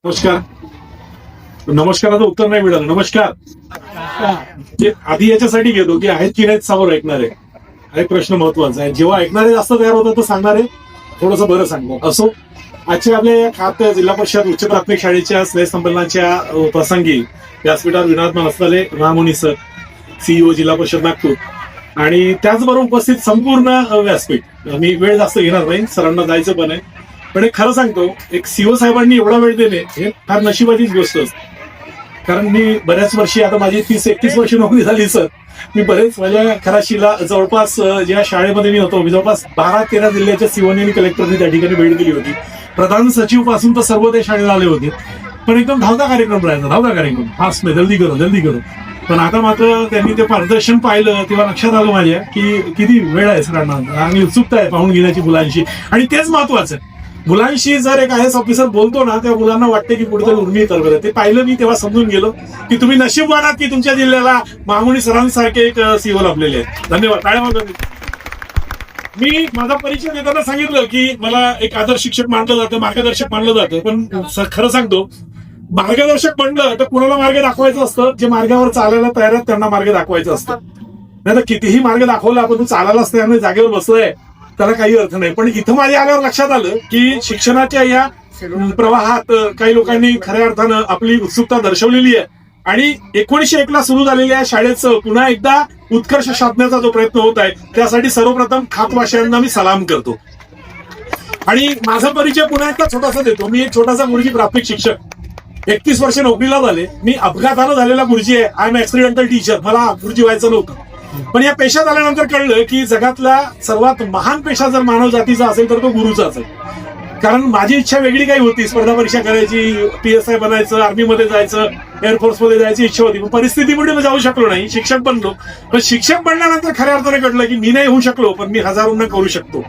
नमस्कार. नमस्काराचं उत्तर नाही मिळालं. नमस्कार. जे आधी याच्यासाठी घेतो की आहेत की नाहीत समोर ऐकणारे, हा एक प्रश्न महत्वाचा आहे. जेव्हा ऐकणारे जास्त तयार होतात तर सांगणारे थोडंसं बरं सांगतो. असो, आजच्या आपल्या या खात जिल्हा परिषद उच्च प्राथमिक शाळेच्या स्नेहसंमेलनाच्या प्रसंगी व्यासपीठावर विनोद मनसले महामुनी सर, सीईओ जिल्हा परिषद नागपूर, आणि त्याचबरोबर उपस्थित संपूर्ण व्यासपीठ. मी वेळ जास्त घेणार नाही, सरांना जायचं पण आहे. पण एक खरं सांगतो, एक सीओ साहेबांनी एवढा वेळ देणे हे फार नशिबाचीच गोष्ट असते. कारण मी बऱ्याच वर्षी, आता माझी 30-31 वर्ष नोकरी झाली सर. मी बरेच माझ्या खराशीला जवळपास ज्या शाळेमध्ये मी होतो, मी जवळपास 12-13 जिल्ह्याच्या सीओनी आणि कलेक्टरनी त्या ठिकाणी भेट दिली होती. प्रधान सचिव पासून तर सर्व ते शाळेला आले होते. पण एकदम धावता कार्यक्रम राहायचा, धावता कार्यक्रम, फास्ट में जल्दी करो जल्दी करो. पण आता मात्र त्यांनी ते प्रदर्शन पाहिलं तेव्हा लक्षात आलं माझ्या की किती वेळ आहे सरांना आणि उत्सुकता आहे पाहून घेण्याची मुलांशी. आणि तेच महत्वाचं आहे. मुलांशी जर एक आयएस ऑफिसर बोलतो ना, त्या मुलांना वाटते की कुठेतरी उर्मी तरबेल. ते पाहिलं मी तेव्हा समजून गेलो की तुम्ही नशीबवान आहात की तुमच्या जिल्ह्याला महामुनी सरांसारखे एक सीओ लाभलेले आहेत. धन्यवाद. टाळ्या वाजवा. मी माझा परिचय देताना सांगितलं की मला एक आदर्श शिक्षक मानलं जातं, मार्गदर्शक मानलं जातं. पण खरं सांगतो, मार्गदर्शक म्हणलं तर कुणाला मार्ग दाखवायचं असतं, जे मार्गावर चालायला तयार आहेत त्यांना मार्ग दाखवायचं असतं. नाही तर कितीही मार्ग दाखवला, आपण तू चालायलाच त्याने जागेवर बसलोय त्याला काही अर्थ नाही. पण इथं माझ्या आल्यावर लक्षात आलं की शिक्षणाच्या या प्रवाहात काही लोकांनी खऱ्या अर्थानं आपली उत्सुकता दर्शवलेली आहे. आणि 1901 ला सुरू झालेल्या शाळेचं पुन्हा एकदा उत्कर्ष साधण्याचा जो प्रयत्न होत आहे, त्यासाठी सर्वप्रथम खातवाशांना मी सलाम करतो. आणि माझा परिचय पुन्हा एकदा छोटासा देतो. मी एक छोटासा गुरुजी प्राथमिक शिक्षक, 31 वर्ष नोकरीला झाले. मी अपघातानं झालेला गुरुजी आहे. I am accidental teacher. मला गुरुजी व्हायचं नव्हतं. पण या पेशात आल्यानंतर कळलं की जगातला सर्वात महान पेशा जर मानव जातीचा असेल तर तो गुरुचाच आहे. कारण माझी इच्छा वेगळी काही होती, स्पर्धा परीक्षा करायची, PSI बनायचं, आर्मीमध्ये जायचं, एअरफोर्समध्ये जायची इच्छा होती. पण परिस्थितीमुळे मी जाऊ शकलो नाही. शिक्षक बनलो. पण शिक्षक बनल्यानंतर खऱ्या अर्थाने कळलं की मी नाही होऊ शकलो, पण मी हजारोंना करू शकतो.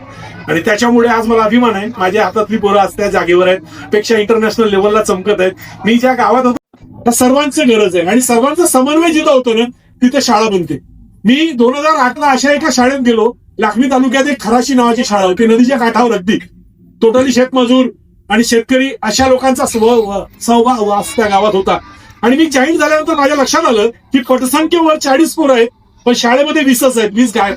आणि त्याच्यामुळे आज मला अभिमान आहे. माझ्या हातातली पोरं आज त्या जागेवर आहेत, पेक्षा इंटरनॅशनल लेवलला चमकत आहेत. मी ज्या गावात होतो त्या सर्वांची गरज आहे आणि सर्वांचा समन्वय जिथं होतो ना तिथे शाळा बनते. मी 2008 ला अशा एका शाळेत गेलो. लाखनी तालुक्यात एक खराशी नावाची शाळा होती, नदीच्या काठावर अगदी. टोटली शेतमजूर आणि शेतकरी अशा लोकांचा सहवास त्या गावात होता. आणि मी जॉईन झाल्यानंतर माझ्या लक्षात आलं की पटसंख्य वर 40 पोरं आहेत, पण शाळेमध्ये 20च आहेत. 20 गाय.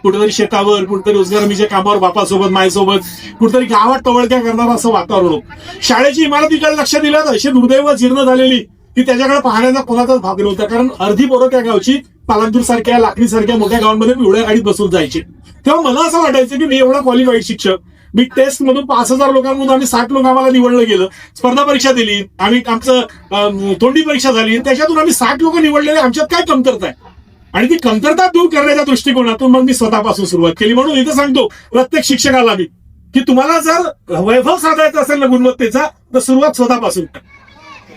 कुठेतरी शेतावर, कुठेतरी रोजगारमीच्या कामावर बापासोबत, मायसोबत, कुठेतरी गावात टवळक्या करणारं असं वातावरण होतं. शाळेची इमारतीकडे लक्ष दिलं अशी दुर्दैव जीर्ण झालेली की त्याच्याकडे पाहण्याचा कोणाचाच भाग नव्हता. कारण अर्धी पोरं त्या गावची पालांदूर सारख्या, लाखनी सारख्या मोठ्या गावांमध्ये पिवळ्या गाडीत बसून जायची. तेव्हा मला असं वाटायचं की मी एवढा क्वालिफाईड शिक्षक, मी टेस्ट मधून 5000 लोकांमधून आम्ही 60 लोक आम्हाला निवडलं गेलं. स्पर्धा परीक्षा दिली आम्ही, आमचं तोंडी परीक्षा झाली, त्याच्यातून आम्ही 60 लोक निवडलेले. आमच्यात काय कमतरता आहे आणि ती कमतरता दूर करण्याच्या दृष्टिकोनातून मग मी स्वतःपासून सुरुवात केली. म्हणून इथं सांगतो प्रत्येक शिक्षकाला मी की तुम्हाला जर वैभव साधायचा असेल ना गुणवत्तेचा, तर सुरुवात स्वतःपासून.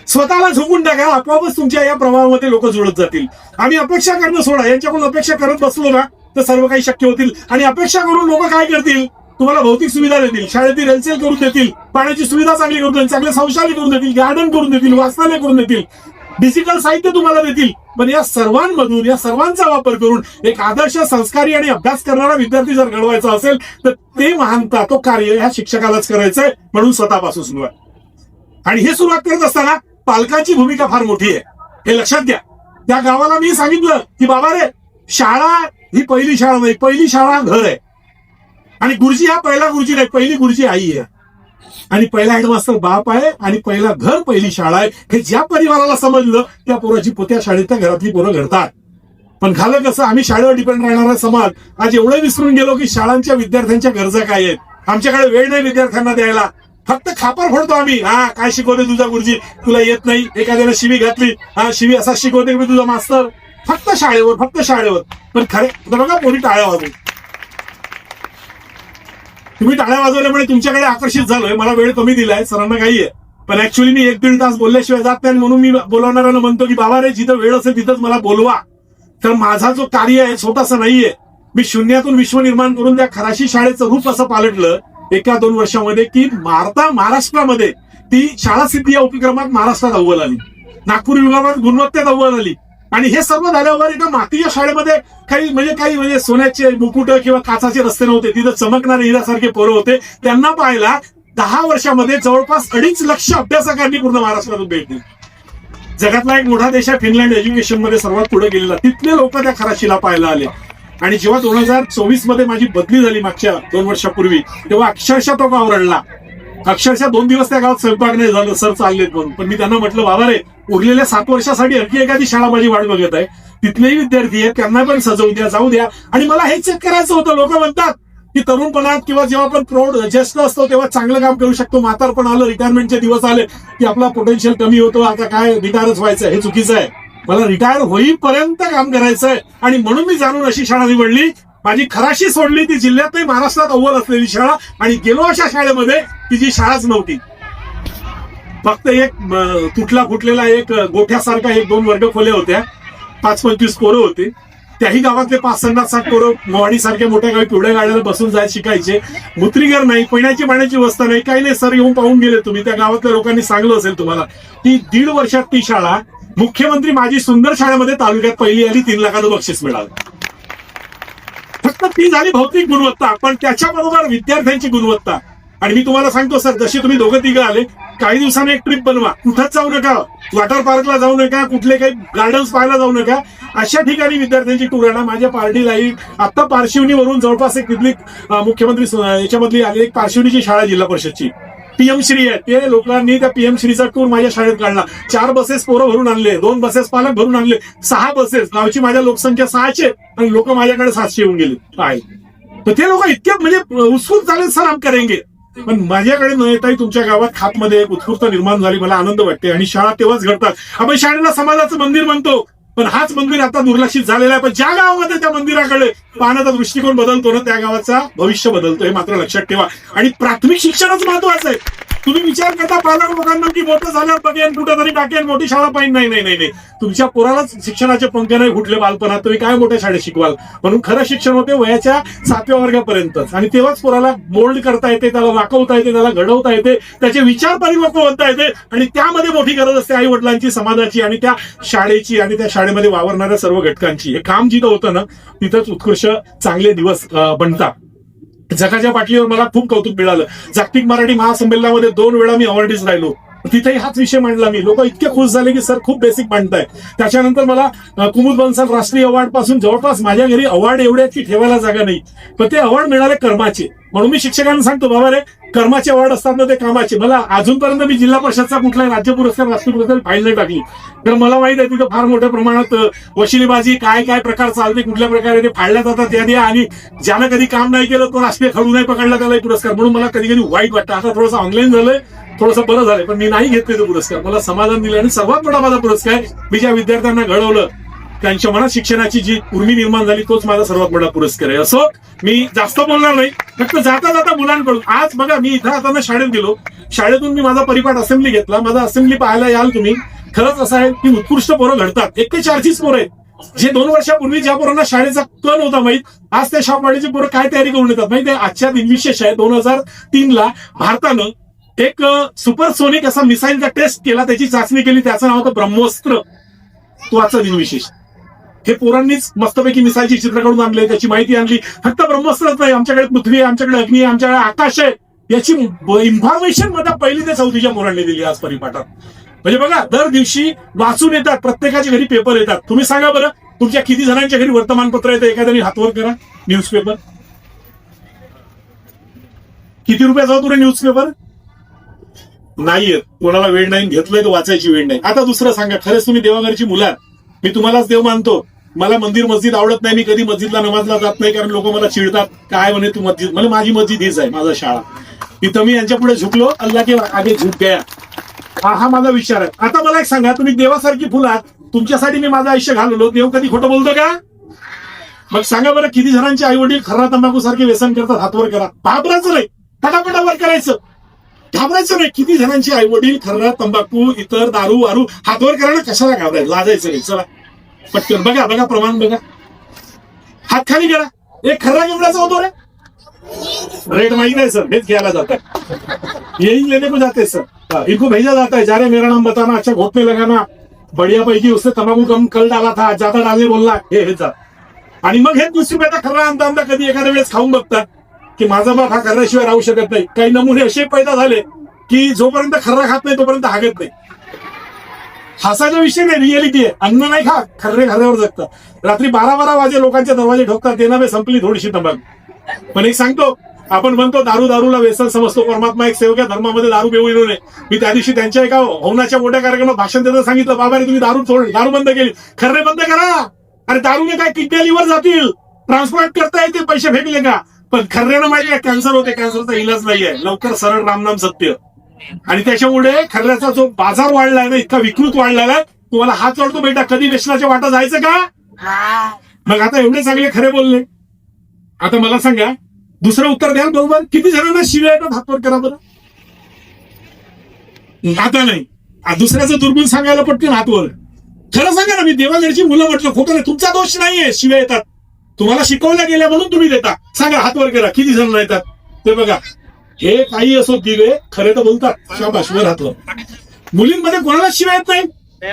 स्वतःला झोपून टाका, आपोआपच तुमच्या या प्रवाहामध्ये लोक जुळत जातील. आम्ही अपेक्षा करणं सोडा. यांच्याकडून अपेक्षा करत बसलो ना तर सर्व काही शक्य होतील. आणि अपेक्षा करून लोक काय करतील, तुम्हाला भौतिक सुविधा देतील, शाळेतील रेलचेल करून देतील, पाण्याची सुविधा चांगली करून देतील, चांगले शौचालय करून देतील, गार्डन करून देतील, वाचनालय करून देतील, डिजिटल साहित्य तुम्हाला देतील. पण या सर्वांमधून, या सर्वांचा वापर करून एक आदर्श, संस्कारी आणि अभ्यास करणारा विद्यार्थी जर घडवायचा असेल तर ते महानता, तो कार्य ह्या शिक्षकालाच करायचंय. म्हणून स्वतःपासून सुरुवात. आणि हे सुरुवात करत असताना पालकांची भूमिका फार मोठी आहे, हे लक्षात घ्या. त्या गावाला मी सांगितलं की बाबा रे, शाळा ही पहिली शाळा नाही, पहिली शाळा घर आहे. आणि गुरुजी हा पहिला गुरुजी नाही, पहिली गुरुजी आई आहे. आणि पहिला हेडमास्टर बाप आहे आणि पहिला घर पहिली शाळा आहे. हे ज्या परिवाराला समजलं त्या पोराची पोत्या शाळेत त्या घरातली पोरं घडतात. पण झालं कसं, आम्ही शाळेवर डिपेंड राहणारा समाज आज एवढं विसरून गेलो की शाळांच्या विद्यार्थ्यांच्या गरजा काय आहेत. आमच्याकडे वेळ नाही विद्यार्थ्यांना द्यायला. फक्त खापर फोडतो आम्ही. काय शिकवते तुझा गुरुजी, तुला येत नाही. एखाद्याने शिवी घातली, शिवी असा शिकवते की तुझा मास्तर. फक्त शाळेवर, फक्त शाळेवर. पण खरे बघा, पोरी टाळ्या वाजवून. तुम्ही टाळ्या वाजवल्यामुळे तुमच्याकडे आकर्षित झालोय. मला वेळ कमी दिलाय, सरांना काही आहे. पण ऍक्च्युअली मी 1-1.5 तास बोलल्याशिवाय जात नाही. म्हणून मी बोलवणाऱ्यांना म्हणतो की बाबा रे, जिथं वेळ असेल तिथंच मला बोलवा. तर माझा जो कार्य आहे छोटासा नाहीये. मी शून्यातून विश्व निर्माण करून त्या खराशी शाळेचं रूप असं पालटलं 1-2 वर्षामध्ये की महाराष्ट्रामध्ये ती शाळा सिद्धी या उपक्रमात महाराष्ट्रात अव्वल आली, नागपूर विभागात गुणवत्तेत अव्वल आली. आणि हे सर्व झाल्यावर एका मातीच्या शाळेमध्ये काही सोन्याचे मुकुट किंवा काचाचे रस्ते नव्हते. तिथं चमकणारे हिऱ्यासारखे पोरं होते. त्यांना पाहायला 10 वर्षामध्ये जवळपास 2.5 लाख अभ्यासकांनी पूर्ण महाराष्ट्रातून भेट दिली. जगातला एक मोठा देश आहे फिनलँड, एज्युकेशन मध्ये सर्वात पुढे गेलेला. तिथले लोक त्या खराशीला पाहायला आले. आणि जेव्हा 2024 मध्ये माझी बदली झाली मागच्या 2 वर्षापूर्वी, तेव्हा अक्षरशः तो गाव रडला. अक्षरशः 2 दिवस त्या गावात स्वयंपाक नाही झालं, सर चाललेत म्हणून. पण मी त्यांना म्हटलं, बाबा रे, उरलेल्या 7 वर्षासाठी आणखी एखादी शाळा माझी वाट बघत आहे. तिथलेही विद्यार्थी आहेत, त्यांना पण सजवू द्या, जाऊ द्या. आणि मला हेच चेक करायचं होतं. लोक म्हणतात की तरुणपणात किंवा जेव्हा आपण प्रौढ ज्येष्ठ असतो तेव्हा चांगलं काम करू शकतो. म्हातारपण आलं, रिटायरमेंटचे दिवस आले की आपला पोटेन्शियल कमी होतो, आता काय रिटायरच व्हायचं. हे चुकीचं आहे. मला रिटायर होईपर्यंत काम करायचंय. आणि म्हणून मी जाणून अशी शाळा निवडली. माझी खराशी सोडली, ती जिल्ह्यातही महाराष्ट्रात अव्वल असलेली शाळा, आणि गेलो अशा शाळेमध्ये की जी शाळाच नव्हती. फक्त एक तुटला फुटलेला एक गोठ्यासारखा 1-2 वर्ग खोल्या होत्या. 5-25 पोरं होते. त्याही गावातले 5-60 पोरं मोवाडी सारख्या मोठ्या गावी पिवळ्या गाड्याला बसून जायला शिकायचे. मुत्रीघर नाही, पिण्याची पाण्याची व्यवस्था नाही, काही नाही. सर येऊन पाहून गेले तुम्ही. त्या गावातल्या लोकांनी सांगलं असेल तुम्हाला. ती 1.5 वर्षात ती शाळा मुख्यमंत्री माझी सुंदर शाळेमध्ये तालुक्यात पहिली आली. 3 लाखाचं बक्षीस मिळालं. फक्त ती झाली भौतिक गुणवत्ता, पण त्याच्याबरोबर विद्यार्थ्यांची गुणवत्ता. आणि मी तुम्हाला सांगतो सर, जशी तुम्ही 2-3 आले, काही दिवसांनी एक ट्रिप बनवा. कुठंच जाऊ नका, वॉटर पार्कला जाऊ नका, कुठले काही गार्डन्स पाहायला जाऊ नका. अशा ठिकाणी विद्यार्थ्यांची टूर आणा. माझ्या पार्टीला आता पारशिवनीवरून जवळपास एक तिथली मुख्यमंत्री याच्यामधली आली एक पारशिवनीची शाळा जिल्हा परिषदची पीएम श्री आहे. ते लोकांनी त्या पीएम श्रीचा टूर माझ्या शाळेत काढला. 4 बसेस पोरं भरून आणले, 2 बसेस पालक भरून आणले, 6 बसेस. गावची माझ्या लोकसंख्या 600 आणि लोक माझ्याकडे 700 येऊन गेले. काय तर ते लोक इतके म्हणजे उत्सुक झाले, सर हम करेंगे. पण माझ्याकडे न येताही तुमच्या गावात खातमध्ये एक उत्स्फूर्तता निर्माण झाली. मला आनंद वाटते. आणि शाळा तेव्हाच घडतात. आपण शाळेला समाजाचं मंदिर म्हणतो, पण हाच मंदिर आता दुर्लक्षित झालेला आहे. पण ज्या गावामध्ये त्या मंदिराकडे पाहण्याचा दृष्टिकोन बदलतो ना, त्या गावाचा भविष्य बदलतो. हे मात्र लक्षात ठेवा. आणि प्राथमिक शिक्षणच महत्वाचं आहे. तुम्ही विचार करता पालक लोकांना की मोठं झाल्यावर बघेन कुठेतरी टाकेन, मोठी शाळा पाहिजे. नाही. तुमच्या पोरालाच शिक्षणाचे पंख नाही फुटले बालपणात, तुम्ही काय मोठ्या शाळेत शिकवाल. म्हणून खरं शिक्षण होते वयाच्या 7व्या वर्गापर्यंतच. आणि तेव्हाच पोराला मोल्ड करता येते, त्याला वाकवता येते, त्याला घडवता येते, त्याचे विचार परिपक्व होता येते. आणि त्यामध्ये मोठी गरज असते आई वडिलांची, समाजाची आणि त्या शाळेची आणि त्या शाळेमध्ये वावरणाऱ्या सर्व घटकांची. हे काम जिथं होतं ना, तिथंच उत्कृष्ट चांगले दिवस बनतात. जगाच्या पातळीवर मला खूप कौतुक मिळालं. जागतिक मराठी महासंमेलनामध्ये 2 वेळा मी अवॉर्डीज राहिलो. तिथेही हाच विषय मांडला मी. लोक इतके खुश झाले की सर खूप बेसिक मांडताय. त्याच्यानंतर मला कुमुद बन्सल राष्ट्रीय अवॉर्ड पासून जवळपास माझ्या घरी अवॉर्ड एवढे की ठेवायला जागा नाही. पण ते अवॉर्ड मिळाले कर्माचे. म्हणून मी शिक्षकांना सांगतो, बाबा रे, कर्माचे अवॉर्ड असतात ना ते कामाचे. मला अजूनपर्यंत मी जिल्हा परिषदचा कुठलाही राज्य पुरस्कार, राष्ट्रीय पुरस्कार फाईल नाही टाकली. तर मला माहित आहे तिथं फार मोठ्या प्रमाणात वशिलेबाजी काय काय प्रकार चालते, कुठल्या प्रकारे ते फाडल्या जातात याद्या. आणि ज्यानं कधी काम नाही केलं तो राष्ट्रीय खडू नाही पकडला त्यालाही पुरस्कार. म्हणून मला कधी कधी वाईट वाटतं. आता थोडंसं ऑनलाईन झालंय, थोडंसं बरं झालंय, पण मी नाही घेतले तो पुरस्कार. मला समाधान दिलं. आणि सर्वात मोठा माझा पुरस्कार, मी ज्या विद्यार्थ्यांना घडवलं त्यांच्या मनात शिक्षणाची जी उर्मी निर्माण झाली, तोच माझा सर्वात मोठा पुरस्कार आहे. असो, मी जास्त बोलणार नाही. फक्त जाता जाता मुलांकडून आज बघा, मी इथं आता शाळेत गेलो, शाळेतून मी माझा परिपाठ असेंब्ली घेतला. माझा असेंब्ली पाहायला याल तुम्ही. खरंच असं आहे की उत्कृष्ट पोरं घडतात. 41 पोरं आहेत. जे 2 वर्षापूर्वी ज्या पोरांना शाळेचा कल होता माहीत, आज त्या शाळेची पोरं काय तयारी करून येतात माहिती आहे. आजच्या दिनविशेष आहे 2003 भारतानं एक सुपरसोनिक असा मिसाईलचा टेस्ट केला, त्याची चाचणी केली, त्याचं नाव होतं ब्रह्मोस्त्र. तो आजचा दिनविशेष. हे पोरांनीच मस्तपैकी मिसाईलची चित्र काढून आणले, त्याची माहिती आणली. फक्त ब्रह्मोस्त्रच नाही, आमच्याकडे पृथ्वी आहे, आमच्याकडे अग्नी आहे, आमच्याकडे आकाश आहे, याची इन्फॉर्मेशन मला 1ली ते 4थीच्या पोरांनी दिली आज परिपाठात. म्हणजे बघा, दर दिवशी वाचून येतात, प्रत्येकाच्या घरी पेपर येतात. तुम्ही सांगा बरं, तुमच्या किती जणांच्या घरी वर्तमानपत्र येतं? एखाद्याने हातवर करा. न्यूजपेपर किती रुपयाचा होतो रे न्यूजपेपर? नाहीये. कोणाला वेळ नाही, घेतलंय तर वाचायची वेळ नाही. आता दुसरं सांगा, खरंच तुम्ही देवाघरची मुलं, मी तुम्हालाच देव मानतो. मला मंदिर मस्जिद आवडत नाही. मी कधी मस्जिदला नमाजला जात नाही, कारण लोक मला चिडतात. काय म्हणे तू मस्जिद? मला माझी मस्जिद हीच आहे, माझा शाळा. तिथं मी यांच्या पुढे झुकलो, अल्लाह के आगे झुक गया. हा माझा विचार आहे. आता मला एक सांगा, तुम्ही देवासारखी फुलात, तुमच्यासाठी मी माझं आयुष्य घालवलो, देव कधी खोटं बोलतो का? मग सांगा बरं, किती जणांचे आई वडील खर्रा तंबाखू सारखे व्यसन करतात? हातवर करा. घाबरायचं नाही, फटाफटावर करायचं, घाबरायचं नाही. किती जणांचे आई वडील खर्रा तंबाखू, इतर दारू वारू हातवर करायला कशाला घाबरायचं? लाजायचं नाही. चला पटकन बघा बघा, प्रमाण बघा. हात खाली करा. एक खर्रा केवढाचा होतो रे? रेट माहित नाही सर, हेच घ्यायला जात आहे. यही लेने को जाते सर, इनको भेजा जाता है, जा रहे मेरा नाम बताना, अच्छा घोटने लगाना, बढ़िया पैकी उसने तंबाखू कम कल डाला था, जाता डालने बोलला, हे जा. आणि मग हे 20 रुपयाचा खर्रा आणता आणता कधी एखाद्या वेळेस खाऊन बघतात. की माझा बाप हा खर्राशिवाय राहू शकत नाही. काही नमुने असे पैदा झाले की जोपर्यंत खर्रा खात नाही तोपर्यंत हागत नाही. हसाचा विषय नाही, रिअलिटी आहे. अन्न नाही खा, खर्रे खर्ऱ्यावर जगतात. रात्री 12-12 वाजे लोकांचे दरवाजे ठोकतात, ते नव्हे संपली थोडीशी तंबाखू. पण एक सांगतो, आपण म्हणतो दारूला व्यसन समजतो. परमात्मा एक सेवक आहे, धर्मामध्ये दारू पिऊ नये. मी त्या दिवशी त्यांच्या एका होण्याच्या मोठ्या कार्यक्रमात भाषण देताना सांगितलं, बाबा रे तुम्ही दारू बंद केली, खर्रे बंद करा. अरे दारूने काय किडनी लिव्हर जातील, ट्रान्सप्लांट करता येते, पैसे फेकले का. पण खर्रेनं माहिती आहे कॅन्सर होते, कॅन्सरचा इलाज नाहीये. लवकर सरळ रामनाम सत्य. आणि त्याच्यामुळे खर्ऱ्याचा जो बाजार वाढलाय ना, इतका विकृत वाढलेला आहे. तुम्हाला हात जोडतो बेटा, कधी व्यसनाच्या वाटा जायचं का. मग आता एवढे चांगले खरे बोलले, आता मला सांगा दुसरं उत्तर द्याल बरोबर. किती जणांना शिव्या येतात, हातवर करा बरं. आता नाही, दुसऱ्याचं दुर्गुण सांगायला पटकन हातवर. खरं सांगा ना, मी देवालयाची मुलं म्हटलं, खोटं नाही, तुमचा दोष नाहीये. शिव्या येतात, तुम्हाला शिकवल्या गेल्या म्हणून तुम्ही देता. सांगा हातवर करा, किती जण येतात ते बघा. हे काही असो दिवे खरे तर बोलतात, शाबाश वर हातवर. मुलींमध्ये कोणाला शिव्या येत नाही.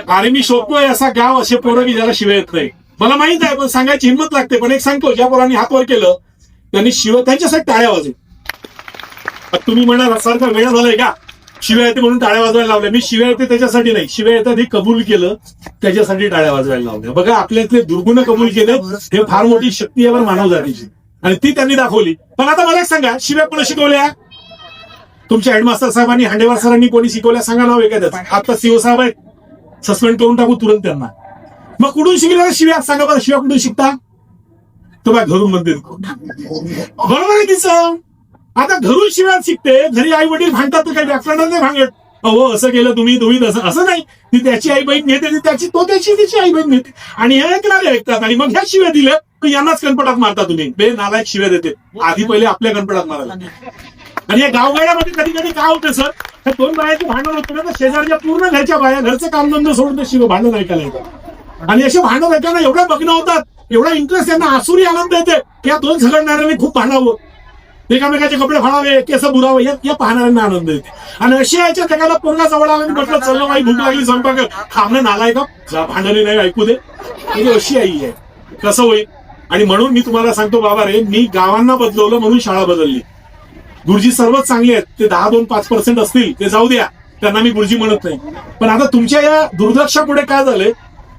अरे मी शोधतोय असा गाव, असे पोरं की ज्याला शिव्या येत नाही. मला माहित आहे, पण सांगायची हिंमत लागते. पण एक सांगतो, ज्या पोरांनी हातवर केलं त्यांनी शिव त्यांच्यासाठी टाळ्या वाजव. तुम्ही म्हणा सारखा वेळ झालाय का शिव्या येते म्हणून टाळ्या वाजवायला लावल्या. मी शिव्या येते त्याच्यासाठी नाही, शिव्या येतात हे कबूल केलं त्याच्यासाठी टाळ्या वाजवायला लावल्या. बघा आपल्यातले दुर्गुण कबूल केले, हे फार मोठी शक्ती आहे बरं मानव जातीची, आणि ती त्यांनी दाखवली. पण आता मला एक सांगा, शिव्या कोणी शिकवल्या. तुमच्या हेडमास्टर साहेबांनी, हांडेवार सरांनी कोणी शिकवल्या सांगा नाव एखाद्याचं. आता सीओ साहेब आहेत, सस्पेंड करून टाकू तुरंत त्यांना. मग कुठून शिकल्या शिव्या सांगा बरं. शिव्या कुठून शिकता. तुम्हाला घरून म्हणते बरोबर आहे तिचं. आता घरून शिव्या शिकते, घरी आई वडील भांडतात तर काही व्याकरणात नाही भांगत. अहो असं केलं तुम्ही असं नाही. ती त्याची आई बहीण नेते, त्याची आई बहीण नेते, आणि हे ऐकणारे ऐकतात. आणि मग ह्या शिव्या दिल्या तर यांनाच कणपटात मारता तुम्ही. बे नालायक शिव्या देते, आधी पहिले आपल्या कणपटात मारायला. आणि या गावगाड्यामध्ये कधी कधी काय होतं सर, त्या दोन बायाची भांडण होतं ना, शेजारच्या पूर्ण घरच्या बाया घरचं कामधंदा सोडून ते शिव भांडण ऐकायला येतात. आणि असे भांडण ऐकायला एवढं बघणं होतात, एवढा इंटरेस्ट त्यांना आसुरी आनंद येते की या दोन झगडणाऱ्यांनी खूप भांडावं, एकामेकाचे कपडे फाडावे, केस बुरावं, या पाहणाऱ्यांना आनंद येते. आणि अशी याच्या जगाला पोरगा जवळ आला म्हटलं चल बाई भूक लागली स्वयंपाक थांबणे नालाय का भांडणे नाही ऐकू दे. म्हणजे अशी आई आहे, कसं होईल. आणि म्हणून मी तुम्हाला सांगतो बाबा रे, मी गावांना बदलवलं म्हणून शाळा बदलली. गुरुजी सर्वच चांगले आहेत, ते 10-5% असतील ते जाऊ द्या, त्यांना मी गुरुजी म्हणत नाही. पण आता तुमच्या या दुर्लक्षापुढे काय झालंय,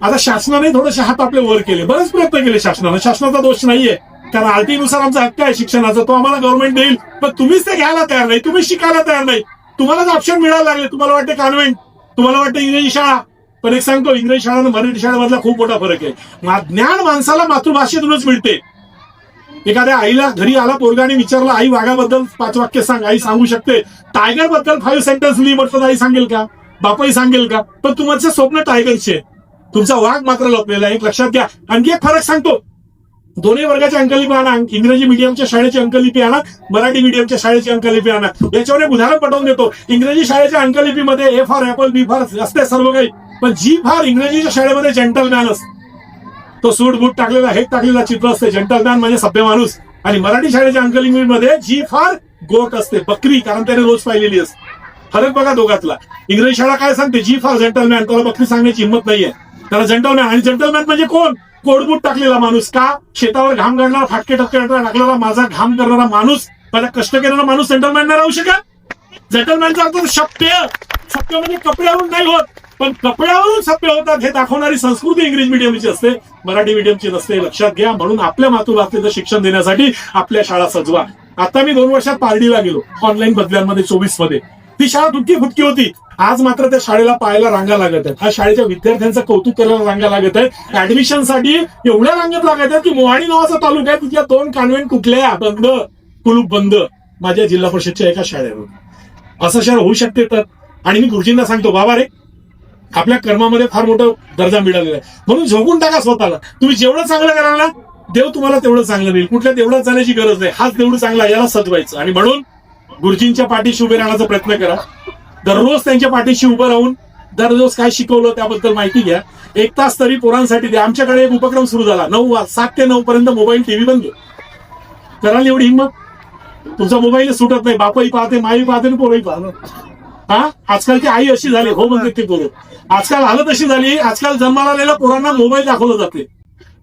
आता शासनाने थोडेसे हात आपले वर केले, बरेच प्रयत्न केले शासनाने. शासनाचा दोष नाहीये, कारण आरटी नुसार आमचा हक्क आहे शिक्षणाचा, तो आम्हाला गव्हर्नमेंट देईल. पण तुम्हीच ते घ्यायला तयार नाही, तुम्ही शिकायला तयार नाही. तुम्हालाच ऑप्शन मिळायला लागले. तुम्हाला वाटते कॉन्व्हेंट, तुम्हाला वाटतं इंग्रजी शाळा. पण एक सांगतो, इंग्रजी शाळा आणि मराठी शाळेमधला खूप मोठा फरक आहे. ज्ञान माणसाला मातृभाषेतूनच मिळते. एखाद्या आईला घरी आला पोरगाने विचारलं, आई वाघाबद्दल 5 वाक्य सांग, आई सांगू शकते. टायगर बद्दल 5 सेंटेन्स लिही म्हटलं, आई सांगेल का, बापाही सांगेल का. पण तुमचे स्वप्न टायगरचे, तुमचा वाघ मात्र लपलेला आहे. एक लक्षात घ्या. आणखी एक फरक सांगतो, दोन्ही वर्गाची अंकलिपी आणा, इंग्रजी मीडियमच्या शाळेची अंकलिपी आणा, मराठी मीडियमच्या शाळेची अंकलिपी आणा. याच्यावर एक उदाहरण पटवून देतो. इंग्रजी शाळेच्या अंकलिपीमध्ये A for apple, B for असते सर्व काही, पण जी फॉर इंग्रजीच्या शाळेमध्ये जेंटलमॅन असते. तो सूट बूट टाकलेला, हेट टाकलेला चित्र असते, जेंटलमॅन म्हणजे सभ्य माणूस. आणि मराठी शाळेच्या अंकलिपीमध्ये जी फॉर गोट असते, बकरी, कारण त्याने रोज पाहिलेली असते. फरक बघा दोघातला. इंग्रजी शाळा काय सांगते, जी फॉर जेंटलमॅन, त्याला बकरी सांगण्याची हिंमत नाहीये, त्याला जेंटलमॅन. आणि जेंटलमॅन म्हणजे कोण, कोडबूट टाकलेला माणूस. का, शेतावर घाम काढणारा, फाटके टक्के टाकलेला, माझा घाम करणारा माणूस, पहिला कष्ट करणारा माणूस जेंटलमॅन नाही राहू शकत. जेंटलमॅनचा अर्थ सभ्य म्हणजे कपड्यावरून नाही होत, पण कपड्यावरून सभ्य होतात हे दाखवणारी संस्कृती इंग्लिश मिडियमची असते, मराठी मिडियमची नसते. लक्षात घ्या. म्हणून आपल्या मातृभाषेचं शिक्षण देण्यासाठी आपल्या शाळा सजवा. आता मी 2 वर्षात पारडीला गेलो, ऑनलाईन बदल्यांमध्ये 24 मध्ये. ती शाळा तुटकी फुटकी होती. आज मात्र त्या शाळेला पाहायला रांगा लागत आहेत. ह्या शाळेच्या विद्यार्थ्यांचं कौतुक करायला रांगा लागत आहेत. ऍडमिशनसाठी एवढ्या रांगेत लागत आहेत की मोहाडी नावाचा तालुका आहे, तिथल्या 2 कॉन्व्हेंट कुठल्या बंद, कुलूप बंद, माझ्या जिल्हा परिषदच्या एका शाळेवर. असं शहर होऊ शकते तर. आणि मी गुरुजींना सांगतो, बाबा रे आपल्या कर्मामध्ये फार मोठा दर्जा मिळालेला आहे, म्हणून झोकून टाका स्वतःला. तुम्ही जेवढं चांगलं कराल ना, देव तुम्हाला तेवढं चांगलं देईल. कुठल्या तेवढं जाण्याची गरज नाही, हाच तेवढं चांगला, याला सजवायचं. आणि म्हणून गुरुजींच्या पाठीशी उभे राहण्याचा प्रयत्न करा. दररोज त्यांच्या पाठीशी उभं राहून दररोज काय शिकवलं त्याबद्दल माहिती घ्या. 1 तास तरी पोरांसाठी द्या. आमच्याकडे एक उपक्रम सुरू झाला, 7 ते 9 पर्यंत मोबाईल टीव्ही बंद. कराल एवढी हिंमत. तुमचा मोबाईल सुटत नाही, बापही पाहते, माई पाहते, पोरही पाहते. हा, आजकालची आई अशी झाली, हो म्हणते ते पोरं. आजकाल हालत अशी झाली, आजकाल जन्माला आलेल्या पोरांना मोबाईल दाखवला जाते.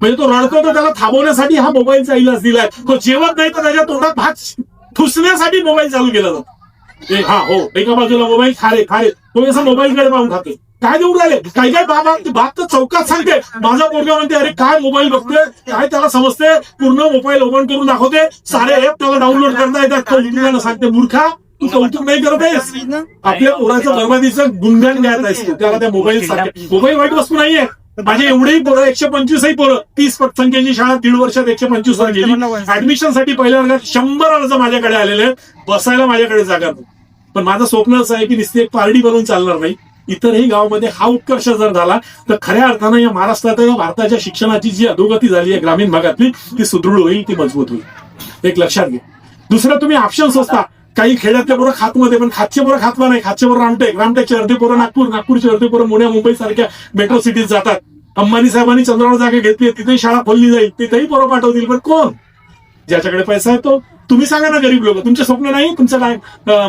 म्हणजे तो रडतो तर त्याला थांबवण्यासाठी हा मोबाईलचा इलाज दिलाय. तो जेवत नाही तर त्याच्या तोंडात भात ठुसण्यासाठी मोबाईल चालू केला जातो. हा हो, एका बाजूला मोबाईल खारे खारे, तो असं मोबाईलकडे पाहून खाते. काय देऊन राहिले काही काय बाबा, बाप तर चौकात सांगते. माझा पोरगा म्हणते अरे काय मोबाईल बघतोय, काय त्याला समजते, पूर्ण मोबाईल ओपन करून दाखवते, सारे ऍप त्याला डाउनलोड करता येतात. कौतुकाला सांगते मूर्खा, तू कौतुक नाही करत आहेस, आपल्या पोराचं बर्बादीचं गुणगान गायत आहेस तू त्याला त्या मोबाईल सारखे. मोबाईल वाईट वस्तू नाहीये. माझे एवढेही पोरं 125ही पोरं, 30 संख्येची शाळा 1.5 वर्षात 125 वर गेली. ऍडमिशन साठी पहिल्या वर्गात 100 अर्ज माझ्याकडे आलेले आहेत, बसायला माझ्याकडे जागा नाही. पण माझं स्वप्न असं आहे की नुसती एक पारडी बनवून चालणार नाही. इतरही गावामध्ये हा उत्कर्ष जर झाला तर खऱ्या अर्थानं या महाराष्ट्रात भारताच्या शिक्षणाची जी अधोगती झाली आहे ग्रामीण भागातली, ती सुदृढ होईल, ती मजबूत होईल. एक लक्षात घ्या. दुसरं, तुम्ही ऑप्शन्स असता. काही खेड्यातले पोरं खातमध्ये, पण खातचे पोरं खातवा नाही. खातचे पोरं रामटेकचे अर्धे पोरं नागपूर, नागपूरचे अर्धे पोरं पुणे मुंबई सारख्या मेट्रो सिटीज जातात. अंबानी साहेबांनी चंद्रावर जागा घेतली, तिथेही शाळा खोलली जाईल, तिथेही पोरं पाठवतील. पण कोण? ज्याच्याकडे पैसा आहे तो. तुम्ही सांगा ना गरीब लोक, तुमचे स्वप्न नाही तुमचं काय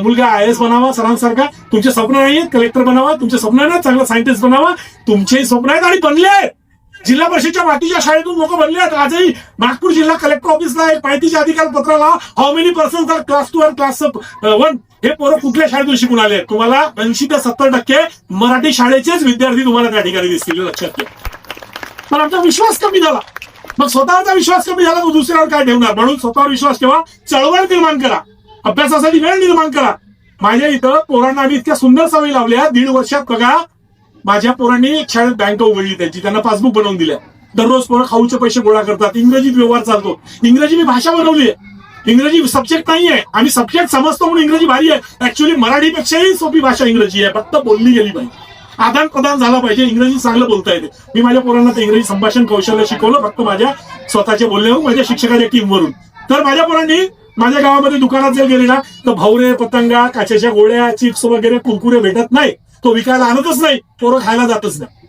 मुलगा IAS बनावा सरांसारखा, तुमचे स्वप्न नाहीये कलेक्टर बनावा, तुमचे स्वप्न आहे ना चांगला सायंटिस्ट बनावा, तुमचेही स्वप्न आहेत आणि बनले. जिल्हा परिषदच्या मातीच्या शाळेतून लोक बनले आहेत. आजही नागपूर जिल्हा कलेक्टर ऑफिसला एक माहितीच्या अधिकार पत्र लावा, how many persons are class 2 आणि क्लास 1. हे पोरं कुठल्या शाळेतून शिकून आले? तुम्हाला 80 ते 70% मराठी शाळेचेच विद्यार्थी तुम्हाला त्या ठिकाणी दिसतील, लक्षात घ्या. पण आमचा विश्वास कमी झाला. मग स्वतःचा विश्वास कमी झाला तर दुसऱ्यावर काय ठेवणार? म्हणून स्वतःवर विश्वास ठेवा, चळवळ निर्माण करा, अभ्यासासाठी वेळ निर्माण करा. माझ्या इथं पोरांना आम्ही इतक्या सुंदर सवयी लावल्या. 1.5 वर्षात बघा, माझ्या पोरांनी एक शाळेत बँक उघडली, त्यांची त्यांना पासबुक बनवून दिल्या. दररोज पोरं खाऊचे पैसे गोळा करतात. इंग्रजीत व्यवहार चालतो. इंग्रजी मी भाषा बनवली आहे. इंग्रजी सब्जेक्ट नाहीये, आम्ही सब्जेक्ट समजतो म्हणून इंग्रजी भारी आहे. ऍक्च्युअली मराठीपेक्षाही सोपी भाषा इंग्रजी आहे, फक्त बोलली गेली पाहिजे, आदान प्रदान झाला पाहिजे. इंग्रजी चांगलं बोलता येते. मी माझ्या पोरांना ते इंग्रजी संभाषण कौशल्य शिकवलं, फक्त माझ्या स्वतःच्या बोलण्यावरून, माझ्या शिक्षकाच्या टीमवरून. तर माझ्या पोरांनी माझ्या गावामध्ये दुकानात जर गेले ना तर भवरे, पतंगा, काचेच्या गोळ्या, चिप्स वगैरे कुरकुरे भेटत नाही. तो विकायला आणतच नाही, पोरं खायला जातच नाही.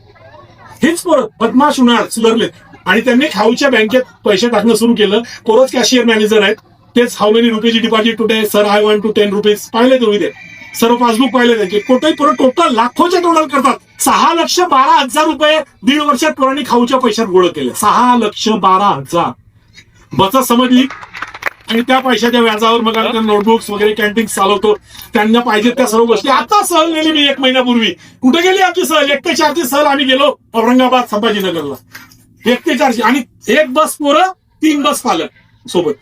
हेच पोरं बदमाश उन्हाळ सुधारलेत आणि त्यांनी खाऊच्या बँकेत पैसे टाकणं सुरू केलं. पोरच कॅशियर मॅनेजर आहेत. तेच how many rupees deposit today sir, I want to 10 rupees पाहिले तुम्ही ते सर्व पासबुक पाहिले त्यांचे. टोटल लाखोच्या टोटल करतात. 6,12,000 रुपये 1.5 वर्षात पोरांनी खाऊच्या पैशात गोळ केले. 6,12,000 बचत समजली. आणि त्या पैशाच्या व्याजावर मग आम्ही नोटबुक्स वगैरे कॅन्टीन चालवतो. त्यांना पाहिजे त्या सर्व गोष्टी. आता सहल नेली मी 1 महिन्यापूर्वी. कुठे गेली आमची सहल? 1 ते 4 ची सहल. आम्ही गेलो औरंगाबाद संभाजीनगरला. 1 ते 4 आणि 1 बस पोरं, 3 बस पालक सोबत.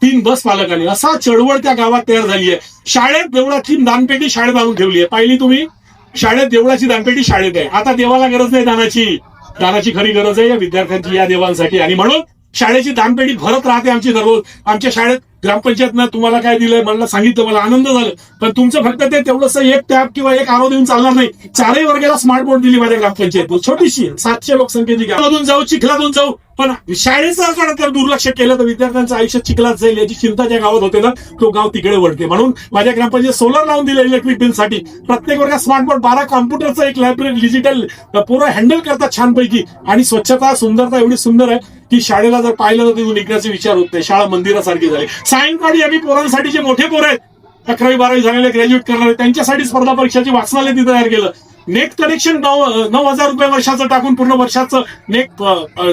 3 बस पालक आले. असा चळवळ त्या गावात तयार झाली आहे. शाळेत देवळाची दानपेटी शाळेत आणून ठेवली आहे. पाहिली तुम्ही? शाळेत देवळाची दानपेटी शाळेत आहे. आता देवाला गरज नाही दानाची. दानाची खरी गरज आहे या विद्यार्थ्यांची, या देवांसाठी. आणि म्हणून शाळेची दानपेटी भरत राहते आमची दररोज. आमच्या शाळेत ग्रामपंचायतनं तुम्हाला काय दिलंय मला सांगितलं, मला आनंद झाला. पण तुमचं फक्त ते तेवढंच एक टॅब किंवा एक आरो देऊन चालणार नाही. 4ही वर्गाला स्मार्ट बोर्ड दिली माझ्या ग्रामपंचायत. छोटीशी 700 लोकसंख्येची गावातून जाऊ, चिखलातून जाऊ. पण शाळेचं जर दुर्लक्ष केलं तर विद्यार्थ्यांचं आयुष्य चिखलात जाईल याची चिंता ज्या गावात होते ना, तो गाव तिकडे वळते. म्हणून माझ्या ग्रामपंचायत सोलर लावून दिलं इलेक्ट्रिक बिलसाठी. प्रत्येक वर्गात स्मार्ट बोर्ड, 12 कॉम्प्युटरचं एक लायब्ररी, डिजिटल पोरं हँडल करतात छानपैकी. आणि स्वच्छता, सुंदरता एवढी सुंदर आहे की शाळेला जर पाहिलं तर तिथून निघण्याचे विचार होत नाही. शाळा मंदिरासारखी झाली. सायंकाळी आम्ही पोरांसाठी जे मोठे पोरं आहेत, 11वी 12वी झालेले, ग्रॅज्युएट करणारे, त्यांच्यासाठी स्पर्धा परीक्षाची वाचनालय तिथे तयार केलं. नेट कनेक्शन 9,000 रुपये वर्षाचं टाकून पूर्ण वर्षाचं नेट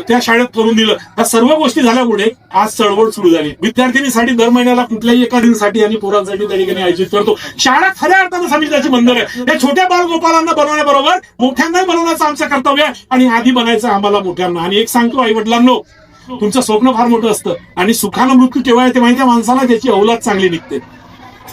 त्या शाळेत करून दिलं. या सर्व गोष्टी झाल्यामुळे आज चळवळ सुरू झाली. विद्यार्थिनीसाठी दर महिन्याला कुठल्याही एका दिवसासाठी आणि पोरांसाठी त्या ठिकाणी आयोजित करतो. शाळा खऱ्या अर्थानं समाजाची बंधन आहे. या छोट्या बालगोपालांना बनवण्याबरोबर मोठ्यांना बनवण्याचं आमचं कर्तव्य आहे आणि आधी बनायचं आम्हाला मोठ्यांना. आणि एक सांगतो आई वडिलांनो, तुमचं स्वप्न फार मोठं असतं आणि सुखानं मृत्यू केव्हा येते माहिती आहे माणसाला? ज्याची अवलाद चांगली निघते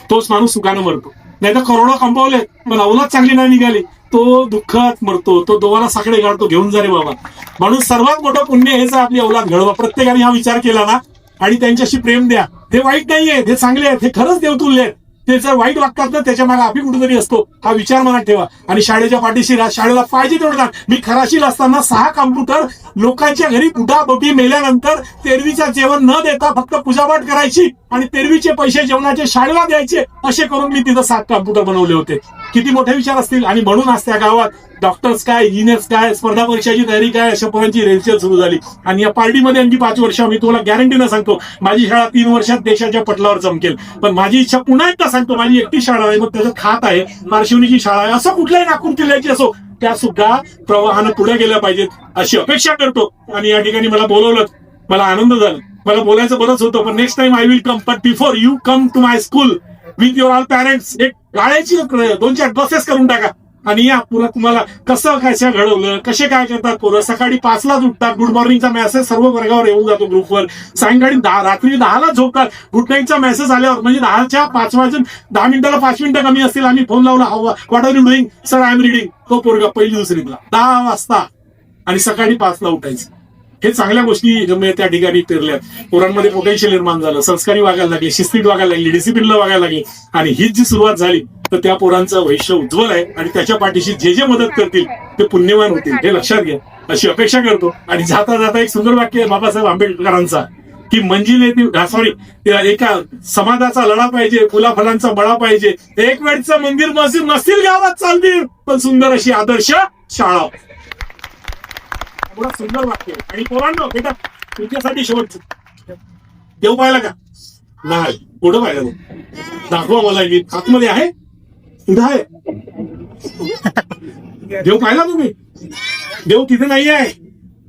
तोच माणूस सुखानं मरतो. नाही तर करोडो कमवले पण अवलाद चांगली नाही निघाली, तो दुःखात मरतो. तो दोघांना साकडे काढतो, घेऊन जा रे बाबा. म्हणून सर्वात मोठं पुण्य हेच आपली अवलाद घडवा. प्रत्येकाने हा विचार केला ना आणि त्यांच्याशी प्रेम द्या. हे वाईट नाहीये, हे चांगले आहेत, हे खरंच देवतुल्य आहेत. ते जर वाईट वागतात ना त्याच्या मागे आपली कुठेतरी असतो, हा विचार मनात ठेवा. आणि शाळेच्या पाठीशी राहा. शाळेला पाहिजे तेवढं दान. मी खराशील असताना 6 कॉम्प्युटर लोकांच्या घरी बुटाबुटी मेल्यानंतर तेरवीचं जेवण न देता फक्त पूजापाठ करायची आणि तेरवीचे पैसे जेवणाचे शाळेला द्यायचे, असे करून मी तिथं 7 कॉम्प्युटर बनवले होते. किती मोठे विचार असतील. आणि म्हणून आज त्या गावात डॉक्टर्स काय, इंजिनियर्स काय, स्पर्धा परीक्षाची तयारी काय, अशा पोरांची रेलचेल सुरू झाली. आणि या पार्टीमध्ये आणखी 5 वर्ष मी तुम्हाला गॅरंटीनं सांगतो माझी शाळा 3 वर्षात देशाच्या पटलावर चमकेल. पण माझी इच्छा पुन्हा एकदा सांगतो, माझी एकटी शाळा आहे, मग त्याचं खात आहे, पार्श्वनीची शाळा आहे, असं कुठल्याही नागपूर जिल्ह्याची असो, त्या सुद्धा प्रवाहानं पुढे गेल्या पाहिजेत अशी अपेक्षा करतो. आणि या ठिकाणी मला बोलवलं, मला आनंद झाला. मला बोलायचं बरंच होतं, पण next time I will come, but before you come to my school with your all parents, एक गाळ्याची 2-4 बसेस करून टाका आणि या पुन्हा तुम्हाला कसं काय घडवलं, कसे काय करतात पोरं. सकाळी 5ला उठतात, गुड मॉर्निंगचा मेसेज सर्व वर्गावर येऊन जातो ग्रुपवर. सायंकाळी रात्री 10ला झोपतात, गुड नाईटचा मेसेज आल्यावर, म्हणजे 10च्या 5 वाजून 10 मिनिटाला 5 मिनिटं कमी असतील, आम्ही फोन लावला, what are you doing sir, I am reading. तो पोरगा पहिली दुसरीला 10 वाजता आणि सकाळी 5ला उठायचं. हे चांगल्या गोष्टी त्या ठिकाणी पेरल्यात. पोरांमध्ये पोटेन्शियल निर्माण झालं, संस्कारी वागायला लागले, शिस्तीत वागायला लागली, डिसिप्लिनला वागायला लागली. आणि हीच जी सुरुवात झाली तर त्या पोरांचं भविष्य उज्ज्वल आहे आणि त्याच्या पाठीशी जे जे मदत करतील ते पुण्यवान होतील, हे लक्षात घ्या अशी अपेक्षा करतो. आणि जाता जाता एक सुंदर वाक्य आहे बाबासाहेब आंबेडकरांचा, की मंजिले सॉरी एका समाजाचा लढा पाहिजे, फुलाफलांचा बळा पाहिजे, एक वेळचं मंदिर मस्जिद नसतील गावात चालतील, पण सुंदर अशी आदर्श शाळा. सुंदर वाक्य. आणि पोरांनो बेटा तुमच्यासाठी शेवटचं, देव पाहिला का? नाही. कुठं पाहिलं तू? दाखवा मला. आतमध्ये आहे, कुठं आहे देव? पाहिला तुम्ही? देव तिथे नाही आहे.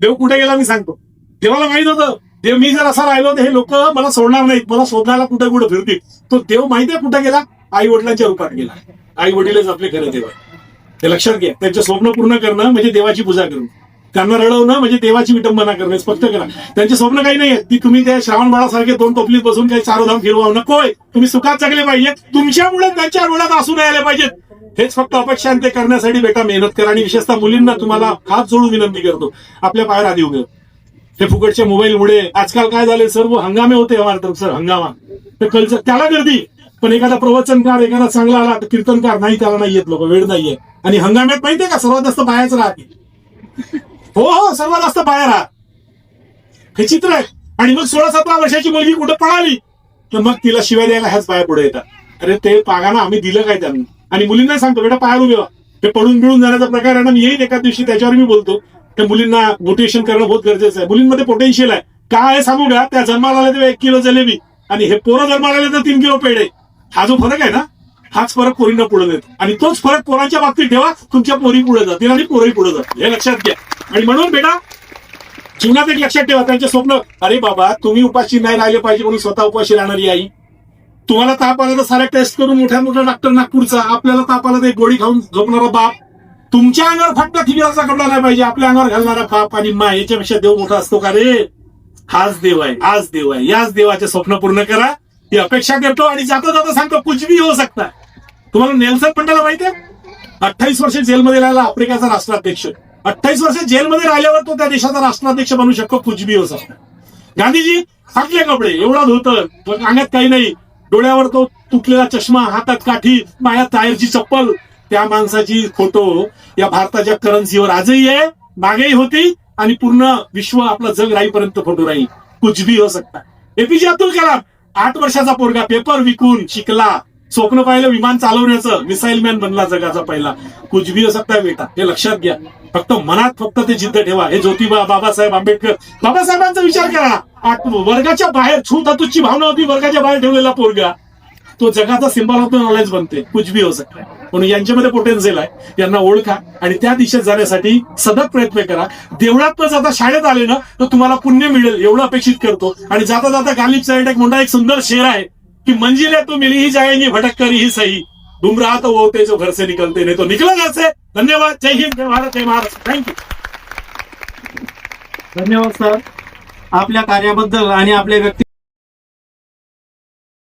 देव कुठे गेला मी सांगतो. देवाला माहित होतं देव मी जर असा राहिलो तर हे लोक मला सोडणार नाहीत, मला शोधण्याला कुठे कुठे फिरतील. तो देव माहितीये कुठे गेला? आई वडिलांच्या रूपात गेला. आई वडीलच आपले खरे देव आहे, हे लक्षात घ्या. त्यांचे स्वप्न पूर्ण करणं म्हणजे देवाची पूजा करणं, त्यांना रडवणं म्हणजे देवाची विटंबना करणं. स्पष्ट करा त्यांचे स्वप्न काही नाही ती तुम्ही त्या श्रावण बाळासारखे 2 टोपलीत बसून काही चारोधाम फिरवा नकोय. तुम्ही सुखात जगले पाहिजे, तुमच्यामुळे त्यांच्या डोळ्यात असू नाही आले पाहिजेत. हेच फक्त अपेक्षा ते करण्यासाठी बेटा मेहनत करा. आणि विशेषतः मुलींना तुम्हाला हात जोडून विनंती करतो, आपल्या पायावर आधी उभे. हे फुकटच्या मोबाईलमुळे आजकाल काय झाले, सर्व हंगामे होते सर, हंगामा. तर कल्चर त्याला गर्दी, पण एखादा प्रवचनकार एखादा चांगला आला तर कीर्तनकार नाही, त्याला नाही येत लोक, वेळ नाहीये. आणि हंगाम्यात माहितीये का सर्वात जास्त बायाच राहते. हो सर्वात जास्त बाया राहत, हे चित्र आहे. आणि मग 16-17 वर्षाची मुलगी कुठं पळाली तर मग तिला शिवाय द्यायला ह्याच बाया पुढे येतात. अरे ते पागाना आम्ही दिलं काय त्यांना? आणि मुलींना सांगतो बेटा पायावर उभे व्हा. ते पडून बिळून जाण्याचा प्रकार आहे ना, मी येईन एका दिवशी त्याच्यावर मी बोलतो. त्या मुलींना मोटिवेशन करणं बहुत गरजेचं आहे. मुलींमध्ये पोटेन्शियल आहे. काय आहे सांगू का? त्या जन्माला आले तेव्हा 1 किलो जलेबी आणि हे पोरं जन्माला आले तर 3 किलो पेढे. हा जो फरक आहे ना, हाच फरक पोरींना पुढे देतो. आणि तोच फरक पोरांच्या बाबतीत ठेवा, तुमच्या पोरी पुढे जातील आणि पोरही पुढे जातील, हे लक्षात घ्या. आणि म्हणून बेटा जीवनात एक लक्षात ठेवा, त्यांचे स्वप्न. अरे बाबा तुम्ही उपाशी नाही राहिले पाहिजे म्हणून स्वतः उपाशी राहणारी आई, तुम्हाला ताप आला तर साऱ्या टेस्ट करून मोठ्या डॉक्टर नागपूरचा, आपल्याला ताप आला तर एक गोळी खाऊन झोपणारा बाप, तुमच्या अंगावर फक्त ठिकाणाचा कपडा नाही पाहिजे, आपल्या अंगावर घालणारा बाप आणि माय, याच्यापेक्षा देव मोठा असतो का रे? हाच देव आहे, हाच देव आहे. याच देवाचे स्वप्न पूर्ण करा ही अपेक्षा करतो. आणि जाता जाता सांगतो कुछ भी हो सकता. तुम्हाला नेल्सन मंडेला माहितीये? 28 वर्ष जेलमध्ये राहिला, आफ्रिकेचा राष्ट्राध्यक्ष. 28 वर्ष जेलमध्ये राहिल्यावर तो त्या देशाचा राष्ट्राध्यक्ष बनू शकतो. कुछ भी हो सकता. गांधीजी फाटले कपडे, एवढा धोतर, अंगात काही नाही, डोळ्यावर तो तुटलेला चष्मा, हातात काठी, पायात टायरची चप्पल. त्या माणसाची फोटो या भारताच्या करन्सीवर आजही आहे, मागेही होती आणि पूर्ण विश्व आपलं जग राहीपर्यंत फोटो राहील. कुछ भी हो सकता. एपीजे अब्दुल कलाम 8 वर्षाचा पोरगा, पेपर विकून शिकला, स्वप्न पाहिलं विमान चालवण्याचं, मिसाईल मॅन बनला जगाचा पहिला. कुछ भी हो सकता बेटा, हे लक्षात घ्या. फक्त मनात फक्त ते जिद्द ठेवा. हे ज्योतिबा, बाबासाहेब आंबेडकर, बाबासाहेबांचा विचार करा. वर्गाच्या बाहेर छूतहतूची भावना होती, वर्गाच्या बाहेर ठेवलेला पोरगा तो जगाचा सिंबल ऑफ द नॉलेज बनते. कुछ भी हो सकता. म्हणून यांच्यामध्ये पोटेन्शियल आहे, यांना ओळखा आणि त्या दिशेत जाण्यासाठी सतत प्रयत्न करा. देवळात न जाता शाळेत आले ना तर तुम्हाला पुण्य मिळेल एवढं अपेक्षित करतो. आणि जाता जाता गालिब साहेब एक मोठा एक सुंदर शेर आहे की मंजिले तो मिली ही जाएंगी भटक कर ही सही, घूम रहा तो वो होते जो घर से निकलते नहीं तो निकला जाते. धन्यवाद. जय हिंद, जय भारत, जय महाराष्ट्र. थँक्यू. धन्यवाद सर, आपल्या कार्याबद्दल आणि आपल्या व्यक्ती